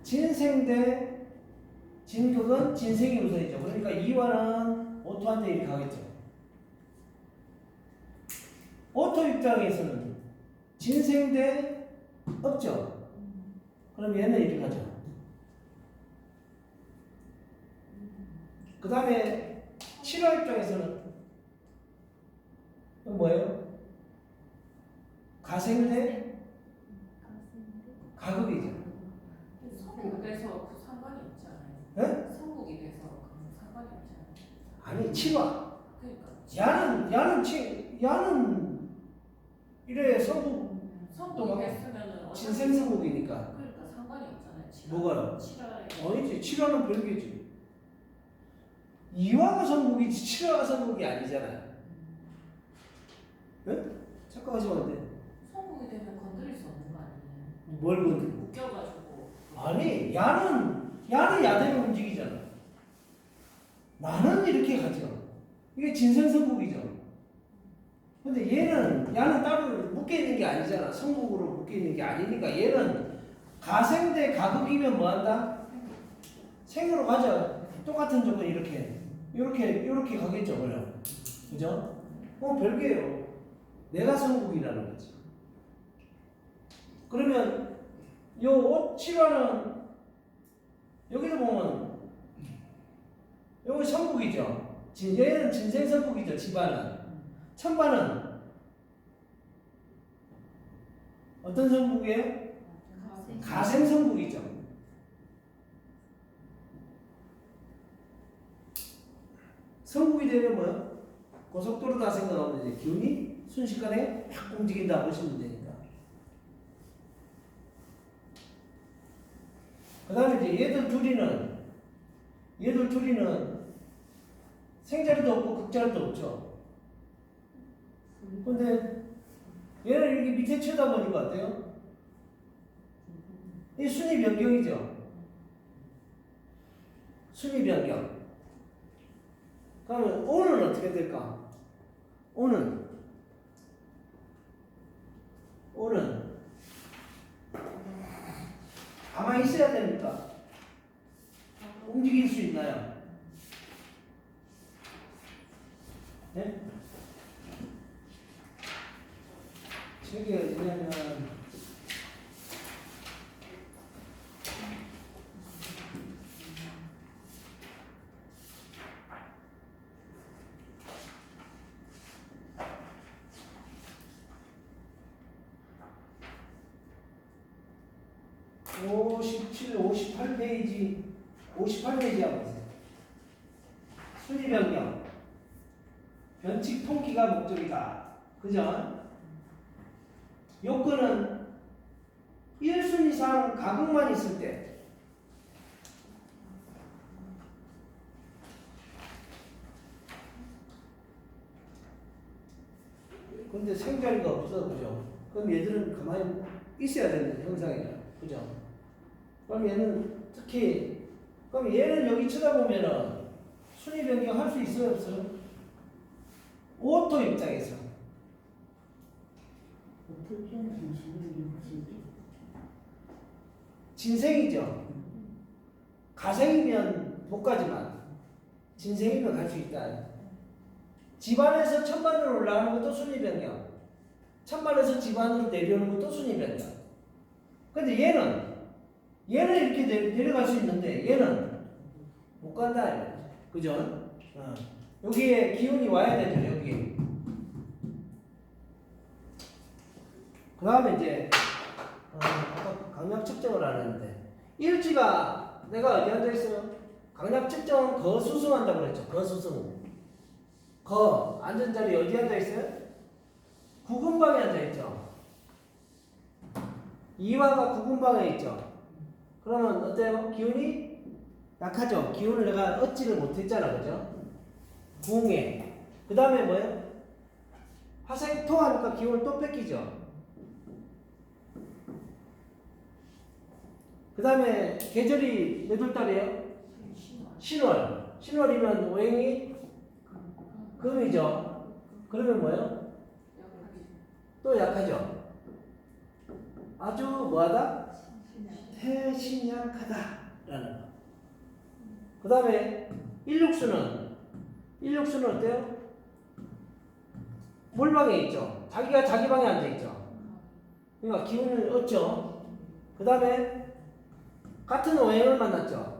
진생 대 진극은 진생이 우선이죠. 그러니까 2화는 오토한테 이렇게 가겠죠. 오토 입장에서는 진생 대 없죠. 그럼 얘는 이렇게 가죠. 그 다음에 7화 입장에서는 이건 뭐예요? 가생 대 가극이죠. 성국이 돼서 그 상관이 없지 않아요? 네? 성국이 돼서 그 상관이 없지 않아요? 아니 7화. 그러니까 야는 이래 성국 성국이 됐으면은 진생 성국이니까. 그러니까 상관이 없잖아요. 뭐가요? 7화에 아니지 7화는 별개지. 2화가 성국이지 7화가 성국이 아니잖아요. 네? 착각하시면 안 돼. 성국이 되면 건드릴 수 없는 거 아니에요? 뭘 건드려? 묶여가지고 아니 야는 야대로 움직이잖아. 나는 이렇게 가죠. 이게 진생성국이죠. 근데 야는 따로 묶여있는 게 아니잖아. 성국으로 묶여있는 게 아니니까 얘는 가생 대 가극이면 뭐한다? 생으로 가죠. 똑같은 조건 이렇게 가겠죠. 그냥. 그죠? 별개예요. 내가 성국이라는 거지. 그러면 요 7화는 여기서 보면 요건 성국이죠. 얘는 진생성국이죠. 집안은. 천반은 어떤 성국이에요? 가생성국이죠. 성국이 되면 뭐요? 고속도로 다 생각하면 이제 기운이 순식간에 확 움직인다 보시면 되니까. 그 다음에 이제 얘들 둘이는 생자리도 없고 극자리도 없죠. 근데 얘는 이렇게 밑에 쳐다보니까 어때요? 이 순위 변경이죠. 순위 변경. 그러면 오는 어떻게 될까? 오는 가만히 있어야 됩니까? 움직일 수 있나요? 네? 책이 어디냐면 (57, 58페이지) 58페이지 하고 있어요. 순위 변경. 변칙 통기가 목적이다. 그죠? 요건은 1순 이상 가극만 있을 때 근데 생자리가 없어. 그죠? 그럼 얘들은 가만히 있어야 되는 형상이에요. 그죠? 그럼 얘는 특히 그럼 얘는 여기 쳐다보면은 순위 변경할 수 있어요? 없어요? 오토 입장에서 진생이죠. 가생이면 못 가지만 진생이면 갈 수 있다. 집안에서 천반으로 올라가는 것도 순위 변경. 천반에서 집안으로 내려오는 것도 순위 변경. 근데 얘는 이렇게 내려갈 수 있는데 얘는 못 간다. 그죠? 여기에 기운이 와야 되죠. 여기. 그 다음에 이제 아까 강약 측정을 안 했는데 일지가 내가 어디 앉아있어요? 강약 측정은 거수승한다고 그랬죠. 거수승. 앉은 자리 어디 앉아있어요? 구근방에 앉아있죠. 이화가 구근방에 있죠. 그러면 어때요? 기운이 약하죠. 기운을 내가 얻지를 못했잖아. 그죠? 궁에. 그 다음에 뭐예요? 화생토 하니까 기운을 또 뺏기죠. 그 다음에 계절이 몇 월 달이에요? 10월. 10월이면 오행이 금이죠. 그러면 뭐예요? 또 약하죠. 아주 뭐하다? 태신약하다라는 거. 그 다음에 일육수는 어때요? 물 방에 있죠. 자기가 자기 방에 앉아 있죠. 그러니까 기운을 얻죠. 그 다음에 같은 오행을 만났죠.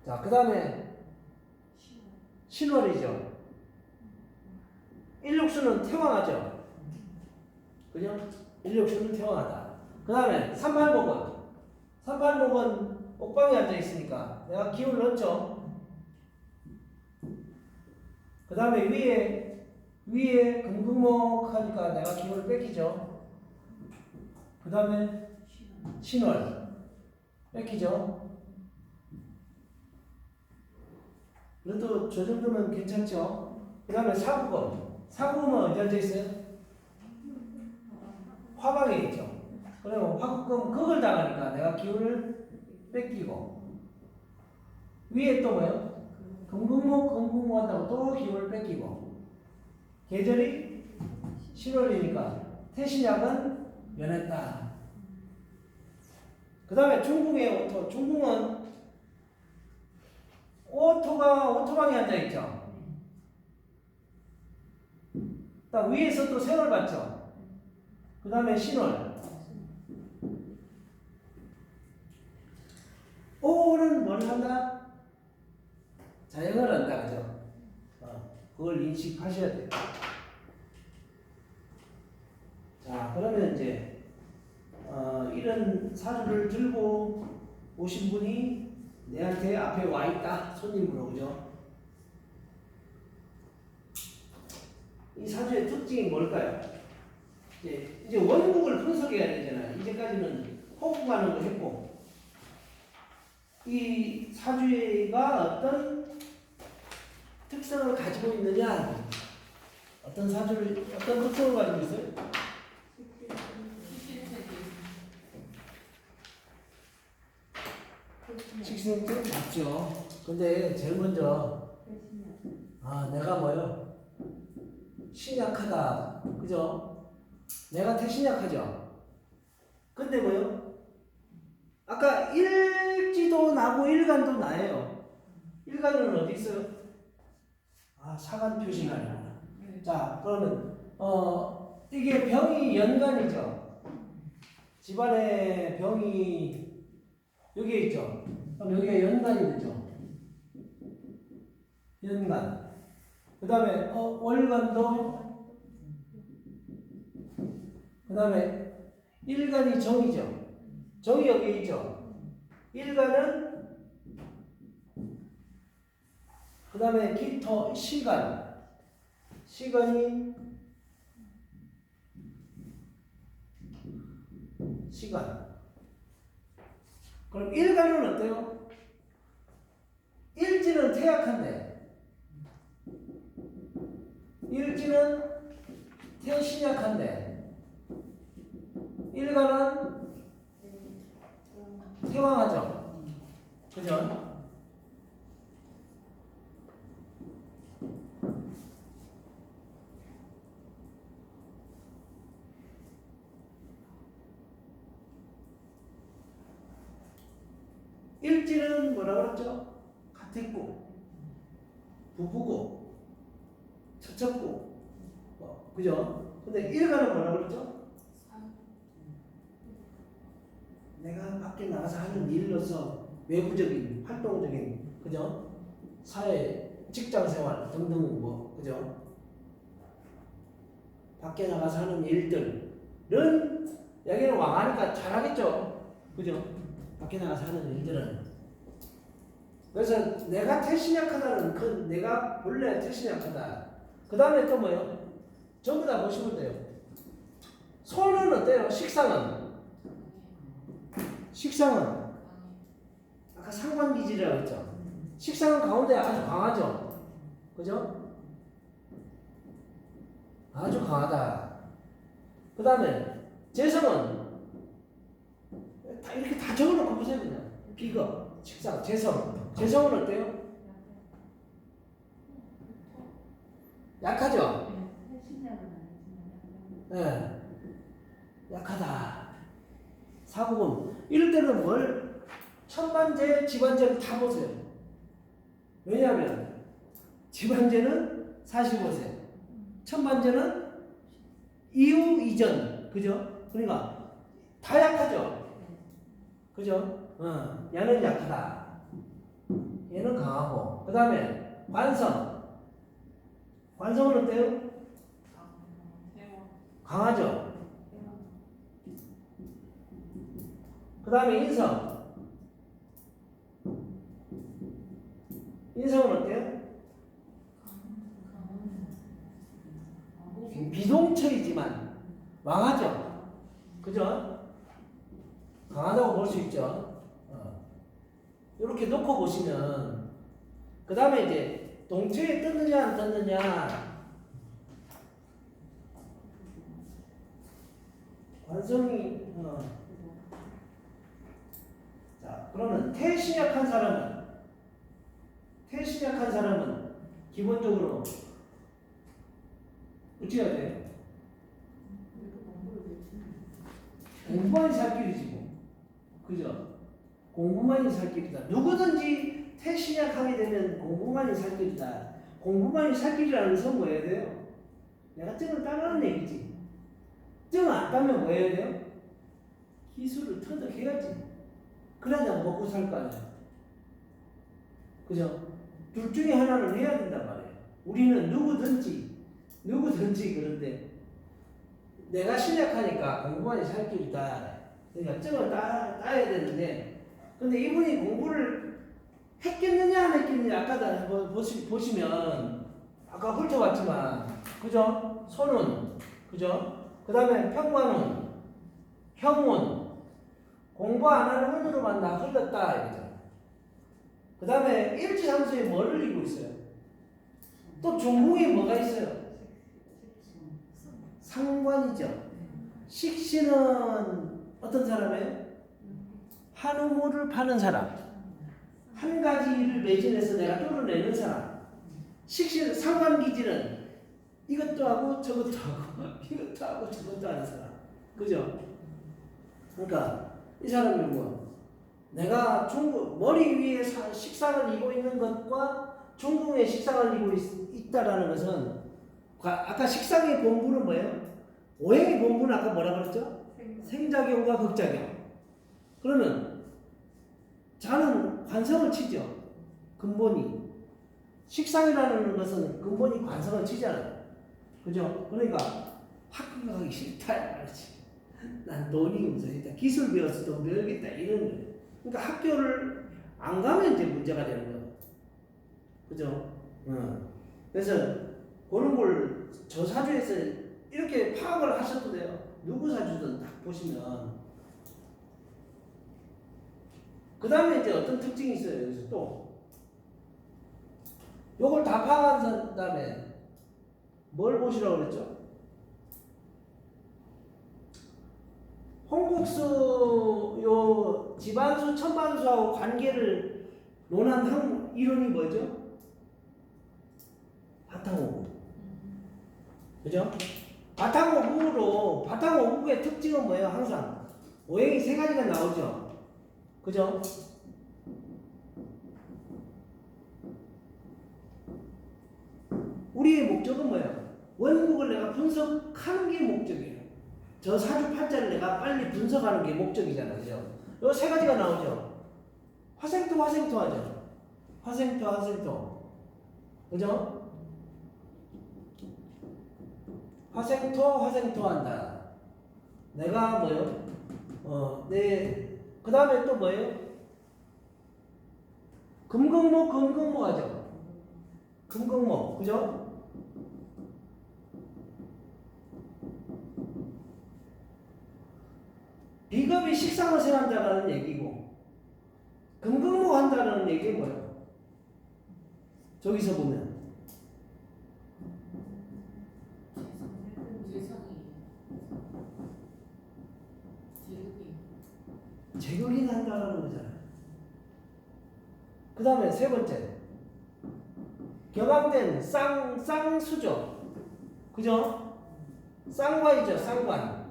자, 그 다음에 신월이죠. 일육수는 태왕하죠. 그죠? 일육수는 태왕하다. 그 다음에 38목은 옥방에 앉아 있으니까 내가 기운을 얻죠. 그 다음에 위에 금금목 하니까 내가 기운을 뺏기죠. 그 다음에 신월 뺏기죠. 그래도 저 정도면 괜찮죠. 그 다음에 사구금은 어디 앉아 있어요? 화방에 있죠. 그러면 화구금 극을 당하니까 내가 기운을 뺏기고, 위에 또 뭐예요? 금금목 한다고 또 기운을 뺏기고, 계절이 10월이니까 태신약은 면했다. 그 다음에 중궁의 오토. 중궁은 오토방에 앉아있죠. 딱 위에서 또 생을 받죠. 그 다음에 신월. 오는 뭘 한다? 자영을 한다. 그죠? 그걸 인식하셔야 돼요. 자, 그러면 이제 이런 사주를 들고 오신 분이 내한테 앞에 와 있다. 손님으로. 그죠? 이 사주의 특징이 뭘까요? 이제 원국을 분석해야 되잖아요. 이제까지는 호구가는 거 했고, 이 사주가 어떤 특성을 가지고 있느냐, 어떤 특성을 가지고 있어요? 식신생 맞죠. 근데 제일 먼저 내가 뭐요? 신약하다. 그죠? 내가 태신약하죠. 근데 뭐요? 아까 일지도 나고 일간도 나예요. 일간은 어디 있어요? 사간 표시가 아니라. 자, 그러면 이게 병이 연간이죠. 집안에 병이 여기에 있죠. 그럼 여기가 연간이 되죠. 연간. 그 다음에 월간도. 그 다음에 일간이 정이죠. 정이 여기 있죠. 일간은 그 다음에 기토 시간이 시간. 그럼 일간은 어때요? 일지는 태약한데, 일지는 태신약한데, 일간은 태왕하죠. 그죠? 일지는 뭐라 그랬죠? 가택고, 부부고, 처첩고, 그죠? 근데 일간은 뭐라 그랬죠? 내가 밖에 나가서 하는 일로서 외부적인, 활동적인, 그죠? 사회, 직장 생활 등등 그죠? 밖에 나가서 하는 일들은, 여기는 왕하니까 잘하겠죠? 그죠? 밖에 나가서 하는 일들은. 그래서 내가 태신약하다는 내가 본래 태신약하다. 그 다음에 또 뭐예요? 전부 다 보시면 돼요. 소는 어때요? 식상은 아까 상관기질이라고 했죠. 식상은 가운데 아주 강하죠. 그죠? 아주 강하다. 그 다음에 재성은 이렇게 다 적어놓고 보세요. 그냥 비거, 식상, 재성은 어때요? 약하죠? 네. 약하다. 사고금. 이럴 때는 뭘 천반제, 지반제를 다 보세요. 왜냐하면 지반제는 45세, 천반제는 이후 이전, 그죠? 그러니까 다 약하죠. 그죠? 얘는 약하다. 얘는 강하고. 그 다음에 관성. 관성은 어때요? 강하죠. 그 다음에 인성. 인성은 어때요? 비동처이지만 왕하죠. 그죠? 강하다고 볼 수 있죠. 이렇게 놓고 보시면, 그 다음에 이제 동체에 떴느냐 안 떴느냐. 관성이 자, 그러면 태신약한 사람은 기본적으로 어떻게 해야 돼요? 공부만이 살 길이지 뭐. 그죠? 공부만이 살 길이다. 누구든지 태신약하게 되면 공부만이 살 길이다. 공부만이 살 길이라는 것은 뭐 해야 돼요? 내가 점을 따라하는 얘기지. 점 안 따면 뭐 해야 돼요? 기술을 터득해야지. 그래야 먹고 살 거 아니야. 그죠? 둘 중에 하나는 해야 된단 말이에요. 우리는 누구든지 그런데 내가 신약하니까 공부만이 살 길이다. 그러니까 점을 따야 되는데, 근데 이분이 공부를 했겠느냐 안 했겠느냐 아까 보시면 아까 훑어봤지만, 그죠? 손은, 그죠? 그 다음에 평관운, 형운, 공부 안 하는 운으로만 다 흘렀다 이거죠. 그 다음에 일지상수에 뭐를 이루고 있어요? 또 중궁에 뭐가 있어요? 상관이죠. 식신은 어떤 사람이에요? 한우물을 파는 사람. 한 가지 일을 매진해서 내가 뚫어내는 사람. 식신, 상관기질은 이것도 하고 저것도 하고 이것도 하고 저것도 하는 사람. 그죠? 그러니까 이 사람이 뭐 내가 머리 위에 식상을 이고 있는 것과 중궁에 식상을 이고 있다라는 것은, 아까 식상의 본부는 뭐예요? 오행의 본부는 아까 뭐라 그랬죠? 생작용과 극작용. 그러면 자는 관성을 치죠. 근본이. 식상이라는 것은 근본이 관성을 치잖아요. 그죠? 그러니까 학교 가기 싫다 말이지. 난 돈이 없어졌다. 기술 배워서 돈 배우겠다. 이런 거예요. 그러니까 학교를 안 가면 이제 문제가 되는 거예요. 그죠? 그래서 그런 걸 저 사주에서 이렇게 파악을 하셔도 돼요. 누구 사주든 딱 보시면. 그 다음에 이제 어떤 특징이 있어요. 여기서 또 요걸 다 파악한 다음에 뭘 보시라고 그랬죠? 홍국수 요 지반수 천반수하고 관계를 논한 이론이 뭐죠? 바탕오구. 그죠? 바탕오구의 특징은 뭐예요? 항상 오행이 세 가지가 나오죠. 그죠? 우리의 목적은 뭐예요? 원국을 내가 분석하는 게 목적이에요. 저 사주 팔자를 내가 빨리 분석하는 게 목적이잖아요. 그죠? 요 세 가지가 나오죠. 화생토 하죠. 화생토. 그죠? 화생토 한다. 내가 뭐예요? 그 다음에 또 뭐예요? 금극목 하죠. 금극목. 그죠? 비겁이 식상을 생한다는 얘기고, 금극목 한다는 얘기는 뭐예요? 저기서 보면 제격이 난다라는 거잖아요. 그 다음에 세 번째, 격앙된 쌍수죠. 그죠? 쌍관이죠. 쌍관.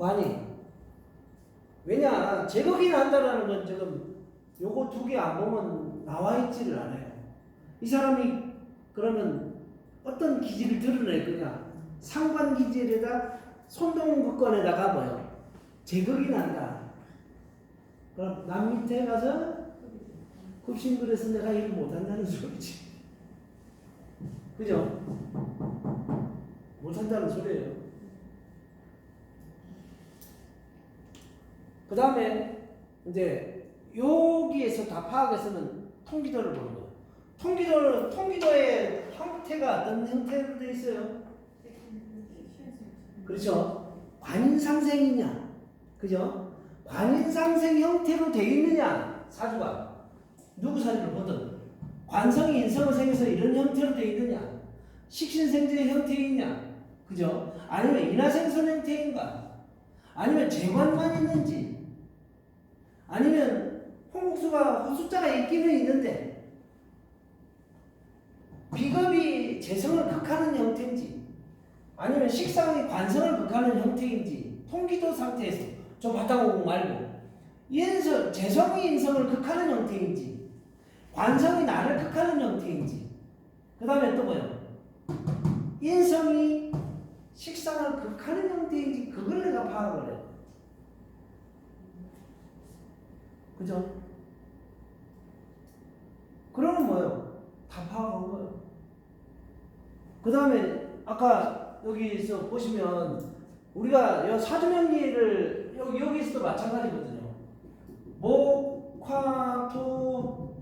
관이. 왜냐, 제거기는 한다라는 건 지금 요거 두 개 안 보면 나와 있지를 않아요. 이 사람이 그러면 어떤 기질을 드러낼 거냐? 상관 기질에다 손동극권에다가 뭐요? 제거기는 한다. 그럼 남 밑에 가서 급심글에서 내가 일 못한다는 소리지. 그죠? 못한다는 소리예요. 그 다음에 이제 여기에서 다 파악해서는 통기도를 보는 거예요. 통기도의 형태가 어떤 형태로 되어 있어요? 그렇죠? 관인상생이냐? 그죠? 관인상생 형태로 되어 있느냐? 사주가 누구 사주를 보든 관성이 인성을 생겨서 이런 형태로 되어 있느냐? 식신생제의 형태이냐? 그죠? 아니면 인하생선 형태인가? 아니면 재관만 있는지? 아니면 홍국수가 숫자가 있기는 있는데 비겁이 재성을 극하는 형태인지 아니면 식상이 관성을 극하는 형태인지 통기도 상태에서 저 바탕오공 말고 재성이 인성을 극하는 형태인지 관성이 나를 극하는 형태인지 그 다음에 또 뭐요? 인성이 식상을 극하는 형태인지 그걸 내가 파악을 해요. 그죠? 그러면 뭐예요? 다 파악한 거예요. 그 다음에 아까 여기서 보시면 우리가 이 사주명리를 여기서도 마찬가지거든요. 목, 화, 토,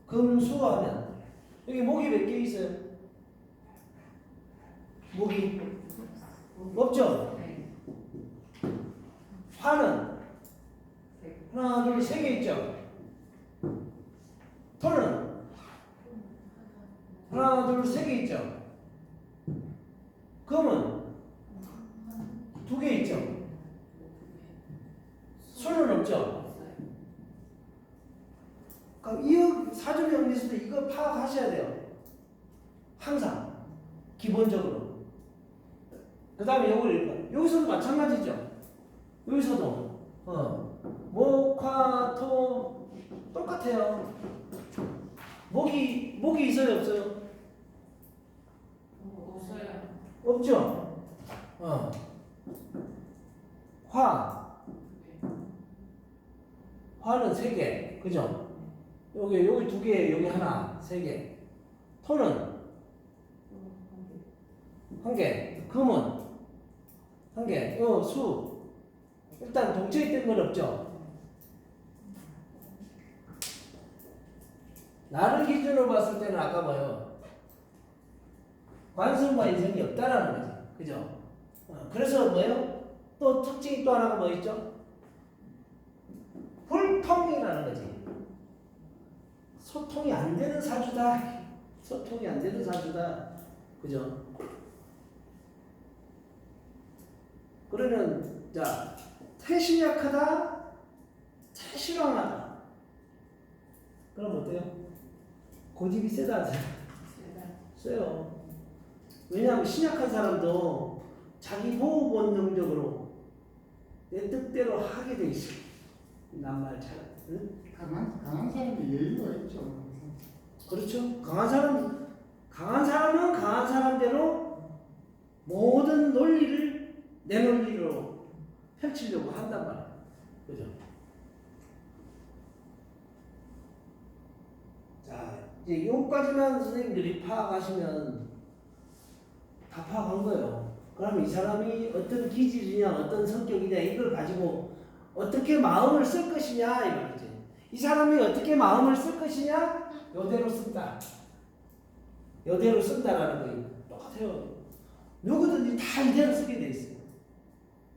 금, 수 하면 여기 목이 몇 개 있어요? 목이 없죠? 화는 하나, 둘, 세 개 있죠? 토는 하나, 둘, 세 개 있죠? 금은 두 개 있죠? 수는 없죠? 그럼 이 사주명리에서도 이거 파악하셔야 돼요. 항상 기본적으로. 그 다음에 요걸 읽어. 여기서도 마찬가지죠. 여기서도 목, 화, 토 똑같아요. 목이 있어요, 없어요? 없어요. 없죠? 화는 세 개, 그죠? 여기 두 개, 여기 하나, 세 개. 토는 한 개, 금은 한 개, 수. 일단 동체에 뜬 건 없죠? 나를 기준으로 봤을 때는 아까 뭐요? 관성과 인성이 없다라는 거죠. 그죠? 그래서 뭐예요? 또 특징이 또 하나가 뭐 있죠? 불통이라는 거지. 소통이 안 되는 사주다. 소통이 안 되는 사주다. 그죠? 그러면 자, 태신이 약하다, 태신왕하다. 그럼 어때요? 고집이 세다 안 세다? 세요. 왜냐하면 신약한 사람도 자기 보호 본능적으로 내 뜻대로 하게 돼 있어. 남말 잘. 응? 강한 사람이 여유가 있죠. 그렇죠. 강한 사람은 강한 사람대로 모든 논리를 내 논리로 펼치려고 한단 말이야. 그죠? 자, 이제 여기까지만 선생님들이 파악하시면 다 파악한 거예요. 그러면 이 사람이 어떤 기질이냐, 어떤 성격이냐, 이걸 가지고 어떻게 마음을 쓸 것이냐, 이 말이지. 이 사람이 어떻게 마음을 쓸 것이냐, 요대로 쓴다. 요대로 쓴다라는 거예요. 똑같아요. 누구든지 다 이대로 쓰게 돼 있어요.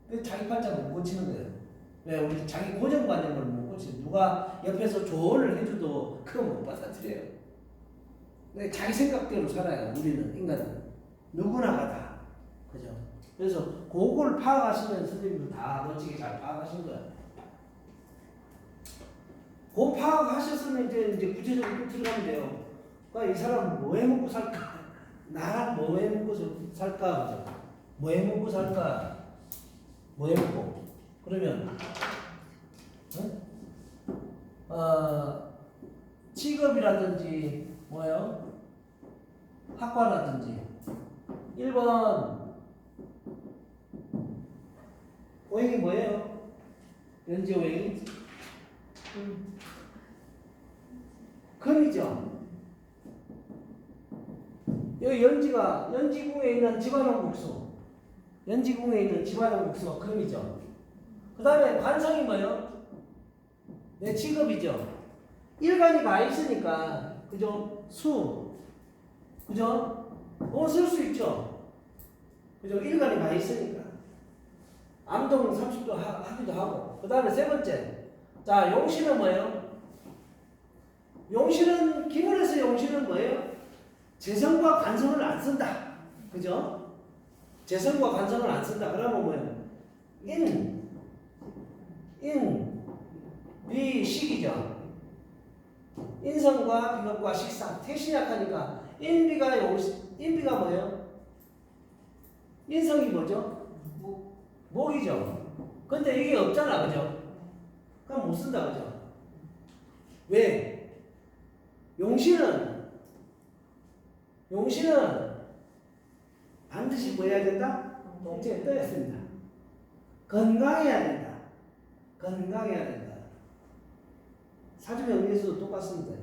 근데 자기 발자국 못 고치는 거예요. 왜? 우리 자기 고정관념을 못 고치는. 누가 옆에서 조언을 해줘도 그건 못 받아들여요. 근데 자기 생각대로 살아요. 우리는 인간은 누구나가 다. 그죠? 그래서 그걸 파악하시면 선생님도 다 멋지게 잘 파악하신 거예요. 그 파악하셨으면 이제 구체적으로 들어가면 돼요. 그러니까 이 사람은 뭐 해 먹고 살까? 나 뭐 해 먹고 살까? 그죠? 뭐 해 먹고 살까? 뭐 해 먹고? 그러면 직업이라든지 뭐예요? 학과라든지 1번 오행이 뭐예요? 연지 오행이 금이죠. 여기 연지궁에 있는 집안원국수, 연지궁에 있는 집안원국수가 금이죠. 그 다음에 관성이 뭐예요? 내 직업이죠. 일간이 가 있으니까, 그죠? 수, 그죠? 쓸 수 있죠. 그죠? 일간이 가 있으니까. 암동 30도 하기도 하고. 그 다음에 세 번째. 자, 용신은 뭐예요? 용신은, 기본에서 용신은 뭐예요? 재성과 관성을 안 쓴다. 그죠? 재성과 관성을 안 쓴다. 그러면 뭐예요? 비식이죠. 인성과 비겁과 식상. 태신이 약하니까 인비가 뭐예요? 인성이 뭐죠? 목이죠. 근데 이게 없잖아. 그죠? 그럼 못 쓴다. 그죠? 왜? 용신은 반드시 뭐 해야 된다? 동체에 떠야 됩니다. 건강해야 된다. 건강해야 된다. 사주명리에서도 똑같습니다.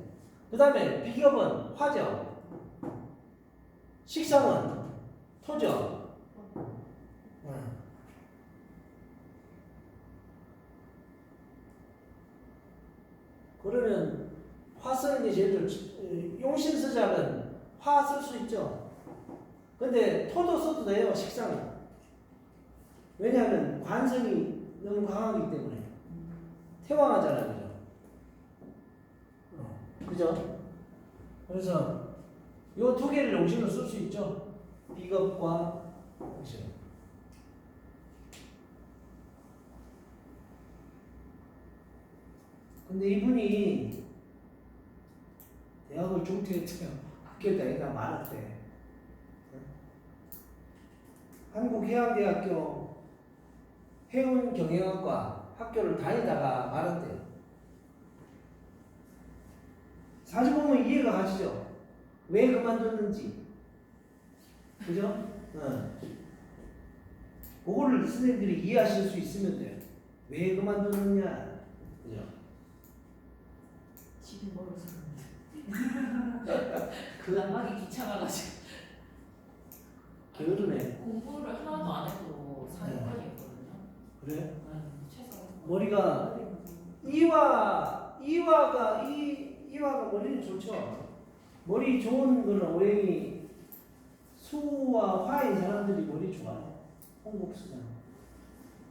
그 다음에 비겁은 화죠. 식상은 토죠. 그러면 화 쓰는 게 제일 용신 쓰자면 화 쓸 수 있죠. 근데 토도 써도 돼요. 식상은. 왜냐하면 관성이 너무 강하기 때문에 태왕하잖아요. 그죠? 그죠? 그래서 요 두 개를 용신으로 쓸 수 있죠. 비겁과 용신. 근데 이분이 대학을 중퇴했대요. 학교 다니다 말았대. 한국해양대학교 해운경영학과 학교를 다니다가 말았대요. 사실 보면 이해가 가시죠? 왜 그만뒀는지. 그죠? 그거를 선생님들이 이해하실 수 있으면 돼요. 왜 그만뒀느냐. 그죠? 집이 멀어서 그 나가기 귀찮아가지고 게으르네. 공부를 하나도 안 해도 4년까지였거든요. 그래? 최소 머리가 이화가 머리는 좋죠. 머리 좋은 거는 오행이 수와 화인 사람들이 머리 좋아요. 홍국수잖아.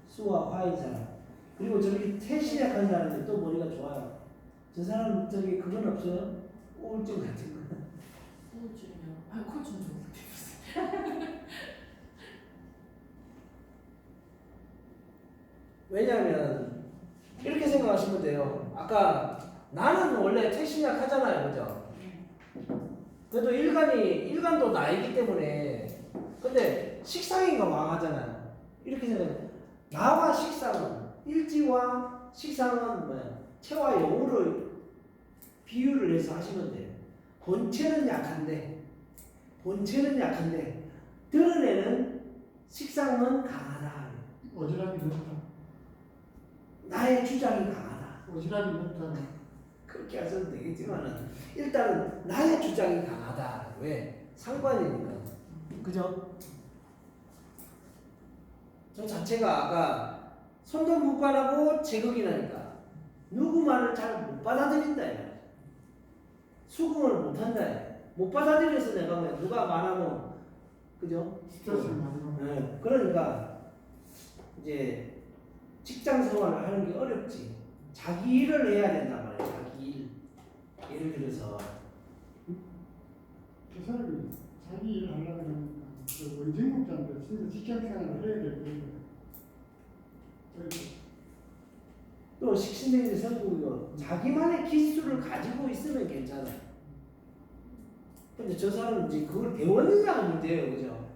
수와 화인 사람. 그리고 저기 태시 약한 사람들 또 머리가 좋아요. 저 사람 저기 그건 없어요? 우울증 같은 거. 우울증이요? 그건 좀 좋은데. 왜냐하면 이렇게 생각하시면 돼요. 아까 나는 원래 태신약 하잖아요, 그죠? 그래도 일간도 나이기 때문에 근데 식상인가 망하잖아요. 이렇게 생각해요. 나와 식상은 일지와 식상은 뭐야? 체와 영으로 비유를 해서 하시면 돼요. 본체는 약한데 드러내는 식상은 강하다. 오지랖이 높다. 나의 주장이 강하다. 오지랖이 높다. 그렇게 하셔도 되겠지만은 일단은 나의 주장이 강하다. 왜? 상관이니까. 그죠? 저 자체가 아까 손동국관하고 제극이 나니까 누구 말을 잘 못 받아들인다. 수긍을 못 한다. 못 받아들여서 내가 왜 누가 말하면 그죠? 스트레스를 많이 받는. 네. 그러니까 이제 직장 생활을 하는 게 어렵지. 자기 일을 해야 된단 말이야. 자기 일. 예를 들어서 그 사람이 자기 일을 하려고 하니까 그 원진국자인데 진짜 직장 생활을 해야 될 거예요. 또 식신대지 성국이고 자기만의 기술을 가지고 있으면 괜찮아. 근데 저 사람은 이제 그걸 배웠느냐가 문제예요, 그죠?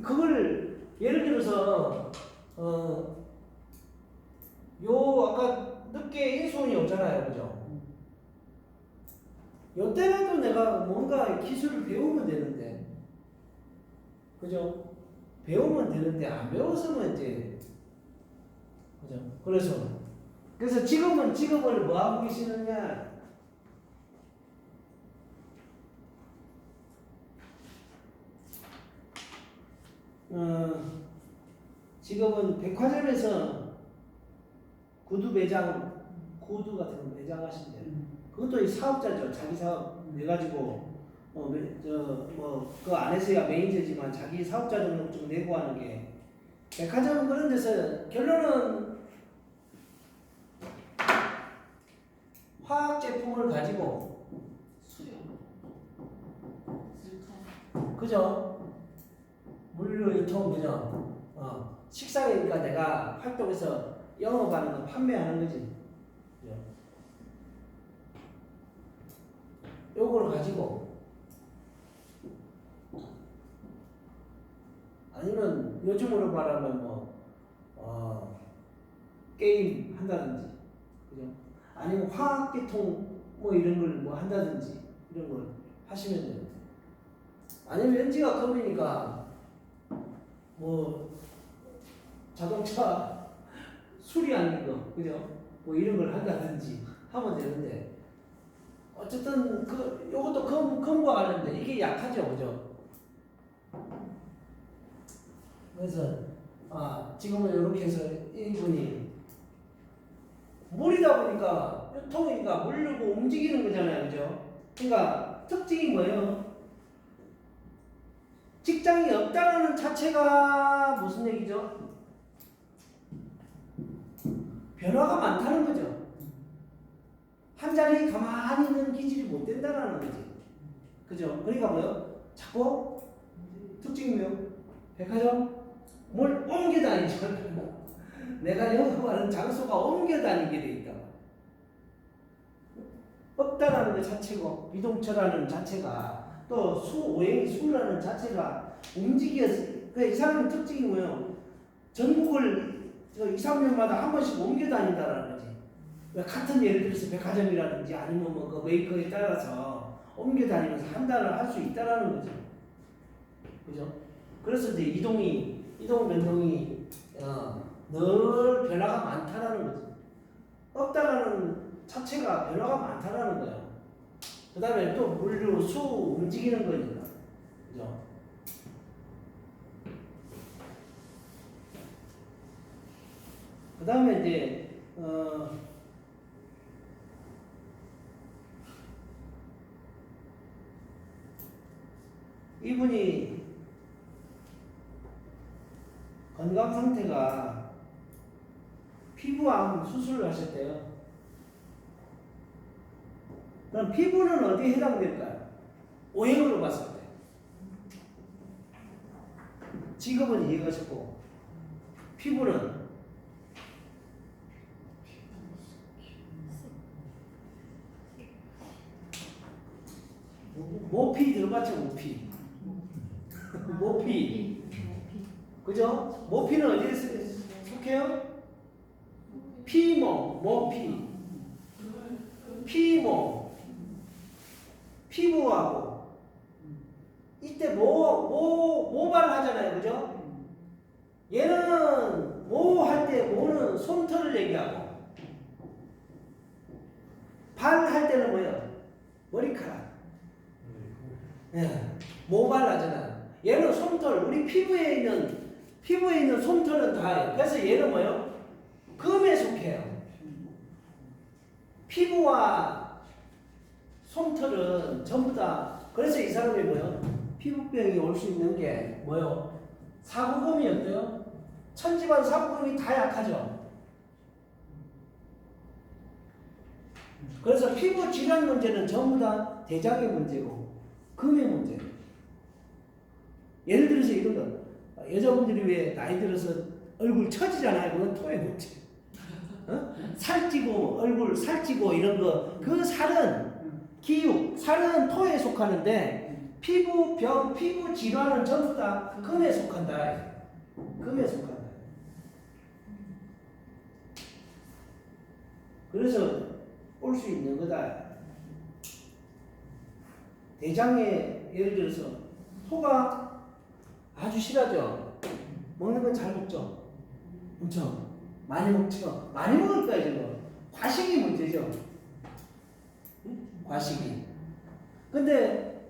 그걸 예를 들어서 요 아까 늦게 인수분이 오잖아요, 그죠? 요 때라도 내가 뭔가 기술을 배우면 되는데, 그죠? 배우면 되는데 안 배웠으면 이제, 그죠? 그래서 지금은 직업을 뭐 하고 계시느냐? 직업은 백화점에서 구두 같은 거 매장 하신대요. 그것도 이 사업자죠. 자기 사업 내가지고 그 안에서야 매니저지만 자기 사업자 등록증 내고 하는 게 백화점은 그런 데서 결론은 화학 제품을 가지고 수요. 그죠? 물류 유통 그죠? 식상이니까 내가 활동해서 영업하는 거 판매하는 거지. 그죠? 요걸 가지고 아니면 요즘으로 말하면 게임 한다든지, 그죠? 아니면 화학계통 이런 걸 한다든지 이런 걸 하시면 돼요. 아니면 연지가 급이니까 자동차 수리하는 거, 그죠? 이런 걸 한다든지 하면 되는데, 어쨌든 요것도 검과 관련돼. 이게 약하죠, 그죠? 그래서 지금은 이렇게 해서 이분이 물이다 보니까 유통이니까 물르고 움직이는 거잖아요, 그죠? 그러니까 특징이 뭐예요? 직장이 없다는 자체가 무슨 얘기죠? 변화가 많다는 거죠. 한 자리에 가만히 있는 기질이 못 된다는 거지. 그죠? 그러니까 뭐요? 자꾸 특징이 뭐요? 백화점 뭘 옮겨 다니죠. 내가 영업하는 장소가 옮겨 다니게 돼 있다. 없다라는 것 자체고, 비동처라는 자체가, 또 오행이 수라는 자체가 움직여서, 이 사람의 특징이 뭐예요? 전국을 2, 3년마다 한 번씩 옮겨 다닌다라는 거지. 같은 예를 들어서 백화점이라든지 아니면 그 메이커에 따라서 옮겨 다니면서 한다를 할 수 있다라는 거죠. 그죠? 그래서 이제 이동 변동이 늘 변화가 많다라는 거죠. 없다라는 자체가 변화가 많다라는 거예요. 그 다음에 또 물류, 수 움직이는 거니까. 그죠? 그 다음에 이제, 이분이 건강 상태가 피부암 수술을 하셨대요. 그럼 피부는 어디에 해당될까요? 오행으로 봤을 때. 직업은 이해가셨고, 피부는 모피 들어봤죠? 모피. 그죠? 모피는 어디에 속해요? 모피. 피부하고 이때 모발 하잖아요, 그죠? 얘는 모 할 때 모는 솜털을 얘기하고, 발 할 때는 뭐예요? 머리카락. 모발 하잖아. 얘는 솜털. 우리 피부에 있는 솜털은 다예요. 그래서 얘는 뭐예요? 금에 속해요. 피부와 솜털은 전부 다. 그래서 이 사람이 뭐예요? 피부병이 올 수 있는 게 뭐예요? 사구금이 어때요? 천지반 사구금이 다 약하죠. 그래서 피부 질환 문제는 전부 다 대장의 문제고 금의 문제예요. 예를 들어서 이런 거, 여자분들이 왜 나이 들어서 얼굴 처지잖아요. 그건 토의 문제. 살찌고 얼굴 살찌고 이런 거, 그 살은 기육, 살은 토에 속하는데 피부 질환은 전부 다 금에 속한다. 금에 속한다. 그래서 올 수 있는 거다. 대장에 예를 들어서 소가 아주 싫어하죠. 먹는 건 잘 먹죠. 엄청 많이 먹죠. 많이 먹을 거야 지금. 과식이 문제죠. 응? 과식이. 근데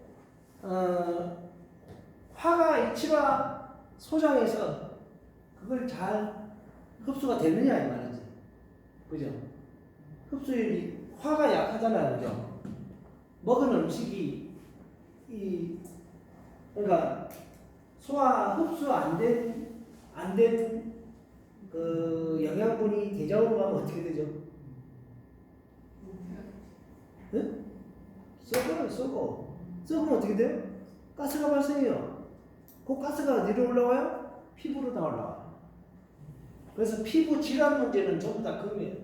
화가 이치와 소장에서 그걸 잘 흡수가 되느냐 이 말이지. 그죠? 흡수율이 화가 약하잖아요. 그죠? 먹은 음식이 그러니까 소화 흡수 안 된 그 영양분이 대장으로 가면 어떻게 되죠? 응? 썩으면 어떻게 돼요? 가스가 발생해요. 그 가스가 어디로 올라와요? 피부로 다 올라와. 그래서 피부 질환 문제는 전부 다 금이에요.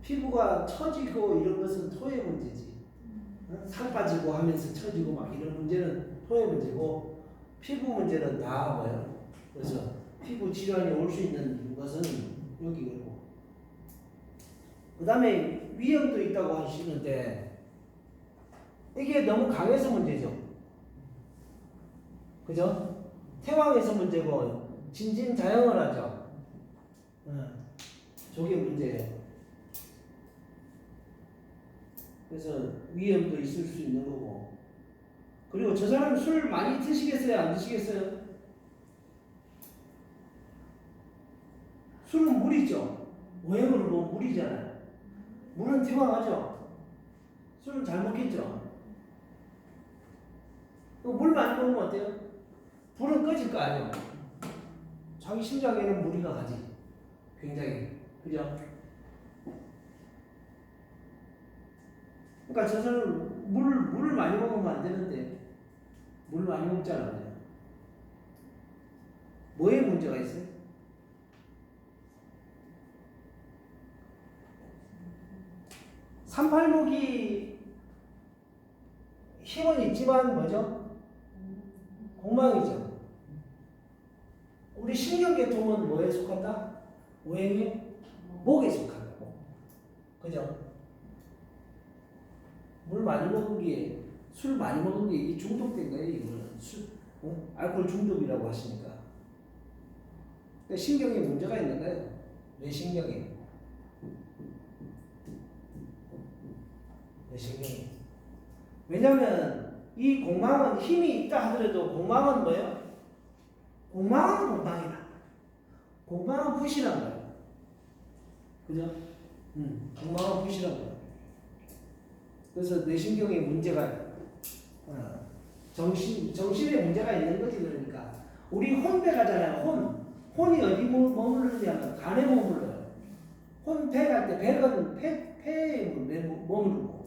피부가 처지고 이런 것은 토의 문제지. 살 빠지고 하면서 처지고 막 이런 문제는 토의 문제고, 피부 문제는 다 뭐예요? 그래서 피부 질환이 올 수 있는 것은 여기고, 그 다음에 위염도 있다고 하시는데 이게 너무 강해서 문제죠. 그죠? 태왕에서 문제고 진진자영을 하죠. 저게 문제예요. 그래서 위염도 있을 수 있는 거고. 그리고 저 사람 술 많이 드시겠어요? 안 드시겠어요? 술은 물이죠. 오행으로 보면 물이잖아요. 물은 태왕하죠. 술은 잘 먹겠죠. 물 많이 먹으면 어때요? 불은 꺼질 거 아니에요. 자기 심장에는 무리가 가지. 굉장히. 그죠? 그러니까 저 사람은 물을 많이 먹으면 안 되는데, 물 많이 먹잖아요. 뭐에 문제가 있어요? 삼팔목이 힘은 있지만 뭐죠? 공망이죠. 우리 신경계통은 뭐에 속한다? 오행이 목에 속한다. 그죠? 물 많이 먹은 게, 술 많이 먹은 게 중독된 거예요. 이거는 알코올 중독이라고 하시니까. 그러니까 신경에 문제가 있는 거예요. 뇌신경에. 뇌신경에. 왜냐면 이 공망은 힘이 있다 하더라도 공망은 뭐예요? 공망은 공망이다. 공망은 부실한 거예요. 그죠? 공망은 부실한 거예요. 그래서 뇌신경에 문제가, 정신에 문제가 있는 거지. 그러니까 우리 혼배 가잖아요. 혼이 어디 머무르냐면 간에 머물러요. 혼배 갈 때 백은 폐에 머무르고.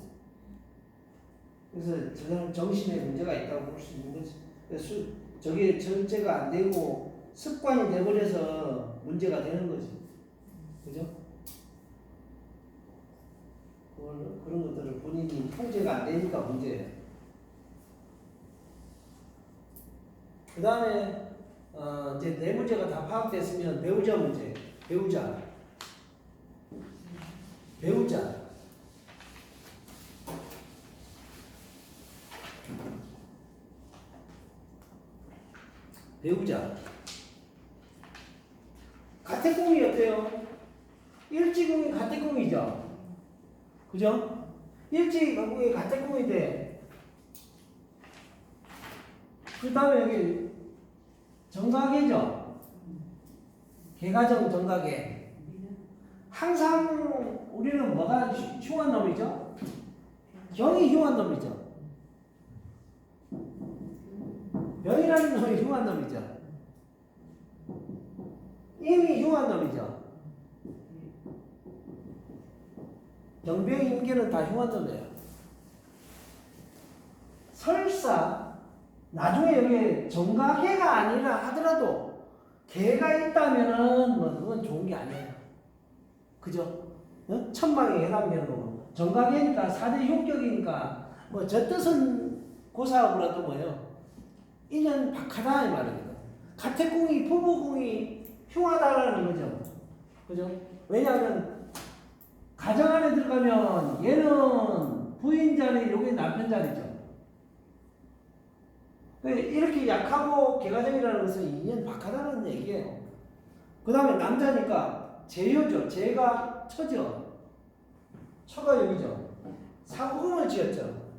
그래서 저는 정신에 문제가 있다고 볼 수 있는 거지. 그래서 저게 절제가 안 되고 습관이 돼버려서 문제가 되는 거지. 그죠? 그런 것들을 본인이 통제가 안 되니까 문제예요. 그 다음에 이제 네 문제가 다 파악됐으면 배우자 문제. 배우자. 가택궁이 어때요? 일지궁이 가택궁이죠. 그죠? 일지궁이 가택궁인데, 그 다음에 여기 정가계죠. 계가정 정가계. 항상 우리는 뭐가 흉한 놈이죠? 경이 흉한 놈이죠. 병이라는 놈이 흉한 놈이죠. 임이 흉한 놈이죠. 병병 임계는 다 흉한 놈이에요. 설사 나중에 여기 정가계가 아니라 하더라도 계가 있다면은 뭐 그건 좋은 게 아니에요. 그죠? 천망에 해당되는 거고. 정가계니까 4대 흉격이니까 뭐 저 뜻은 고사하고라도 뭐예요? 인연 박하다 이 말입니다. 가택궁이 부부궁이 흉하다라는 거죠. 그죠? 왜냐하면 가정 안에 들어가면 얘는 부인 자리, 여기 남편 자리죠. 이렇게 약하고 개가정이라는 것은 인연 박하다는 얘기예요. 그 다음에 남자니까 제효죠. 제가 처죠. 처가 여기죠. 사구금을 지었죠.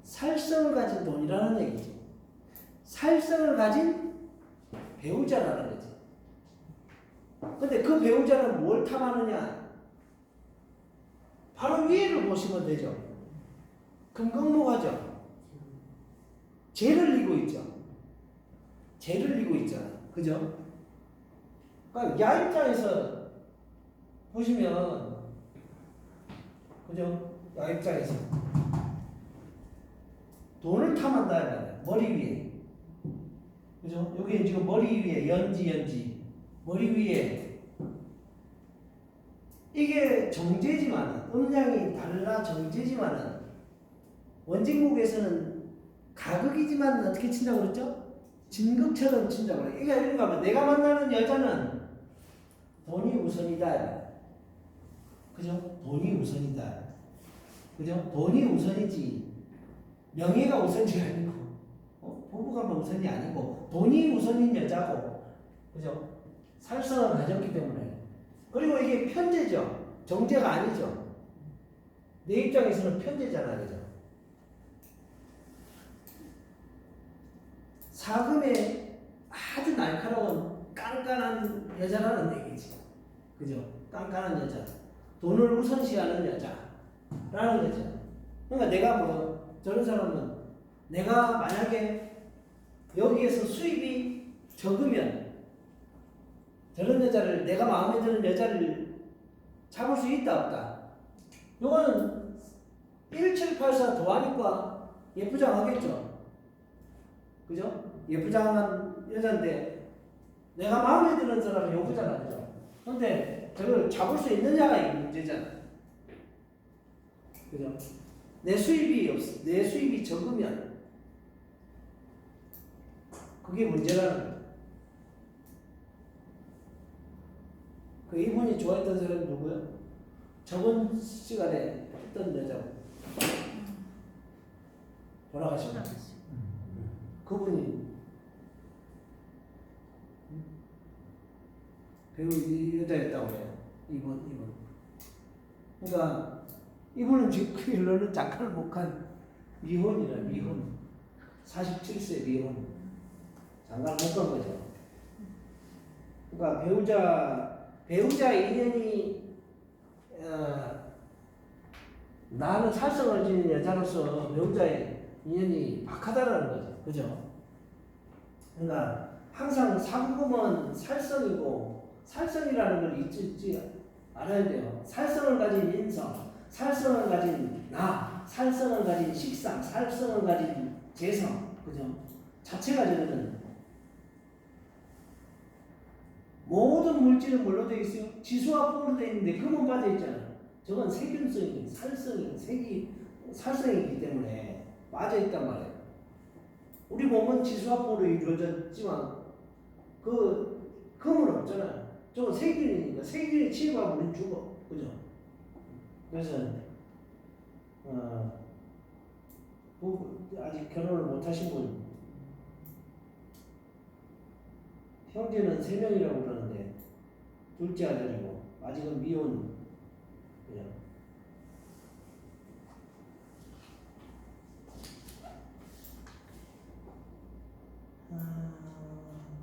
살성을 가진 돈이라는 얘기죠. 살성을 가진 배우자라는 거지. 근데 그 배우자는 뭘 탐하느냐? 바로 위에를 보시면 되죠. 금강목하죠. 죄를 지고 있죠. 죄를 지고 있잖아. 그죠? 그러니까 야 입장에서 보시면, 그죠? 야 입장에서 돈을 탐한다. 머리 위에. 그죠? 여기 지금 머리 위에 연지. 머리 위에. 이게 정제지만, 음량이 달라 정제지만은, 원진국에서는 가극이지만 어떻게 친다고 그랬죠? 진극처럼 친다고 그래. 이게 이런가 하면 내가 만나는 여자는 돈이 우선이다. 그죠? 돈이 우선이다. 그죠? 돈이 우선이지. 명예가 우선이 아니고, 부부가 우선이 아니고, 돈이 우선인 여자고, 그죠? 살성을 가졌기 때문에. 그리고 이게 편제죠. 정제가 아니죠. 내 입장에서는 편제잖아, 그죠? 사금에 아주 날카로운 깐깐한 여자라는 얘기지. 그죠? 깐깐한 여자. 돈을 우선시하는 여자라는 거죠. 그러니까 내가 뭐, 저런 사람은 내가 만약에 여기에서 수입이 적으면 저런 여자를, 내가 마음에 드는 여자를 잡을 수 있다, 없다? 요거는 1784 도하니까 예쁘장하겠죠. 그죠? 예쁘장한 여자인데 내가 마음에 드는 사람은 요거잖아, 그죠? 근데 저걸 잡을 수 있느냐가 이 문제잖아. 그죠? 내 수입이 적으면 그게 문제라는 거야. 그 이분이 좋아했던 사람이 누구야? 저번 시간에 했던 여자고 돌아가신 분. 그분이 배우 여자였다고 해요. 이분. 그러니까 이분은 지금 일로는 작가를 못한 미혼이라 미혼. 47세 미혼. 장가를 못 간 거죠. 그러니까 배우자 인연이 나는 살성을 지닌 여자로서 배우자의 인연이 박하다라는 거죠. 그죠? 그러니까 항상 상금은 살성이고 살성이라는 걸 잊지 알아야 돼요. 살성을 가진 인성, 살성을 가진 나, 살성을 가진 식상, 살성을 가진 재성, 그죠? 자체가 저는 모든 물질은 뭘로 되어 있어요? 지수화풍으로 되어 있는데 금은 빠져 있잖아요. 저건 세균성이, 살성이, 살성이기 때문에 빠져 있단 말이에요. 우리 몸은 지수화풍으로 이루어졌지만 그 금은 없잖아요. 저건 세균이니까 세균이 침입하면 우리는 죽어, 그죠? 그래서 아직 결혼을 못 하신 분, 형제는 3명이라고 그러는데 둘째 아들이고 아직은 미혼. 그냥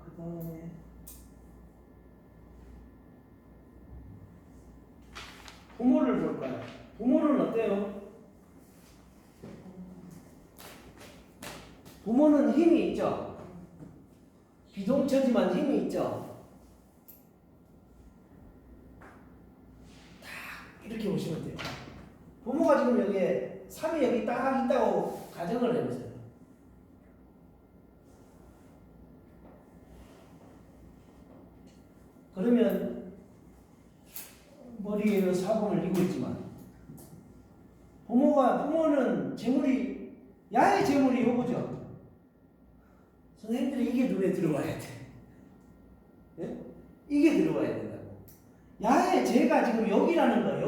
그 다음에 부모를 볼까요? 부모는 어때요? 부모는 힘이 있죠. 비동처지만 힘이 있죠. 딱 이렇게 보시면 돼요. 부모가 지금 여기에 3이 여기 딱 있다고 가정을 해보세요. 그러면 머리에는 사금을 이고 있지만 부모는 재물이 야의 재물이 요거죠. 선생님들이 이게 눈에 들어와야 돼. 예? 이게 들어가야 된다고. 야의 제가 지금 여기라는 거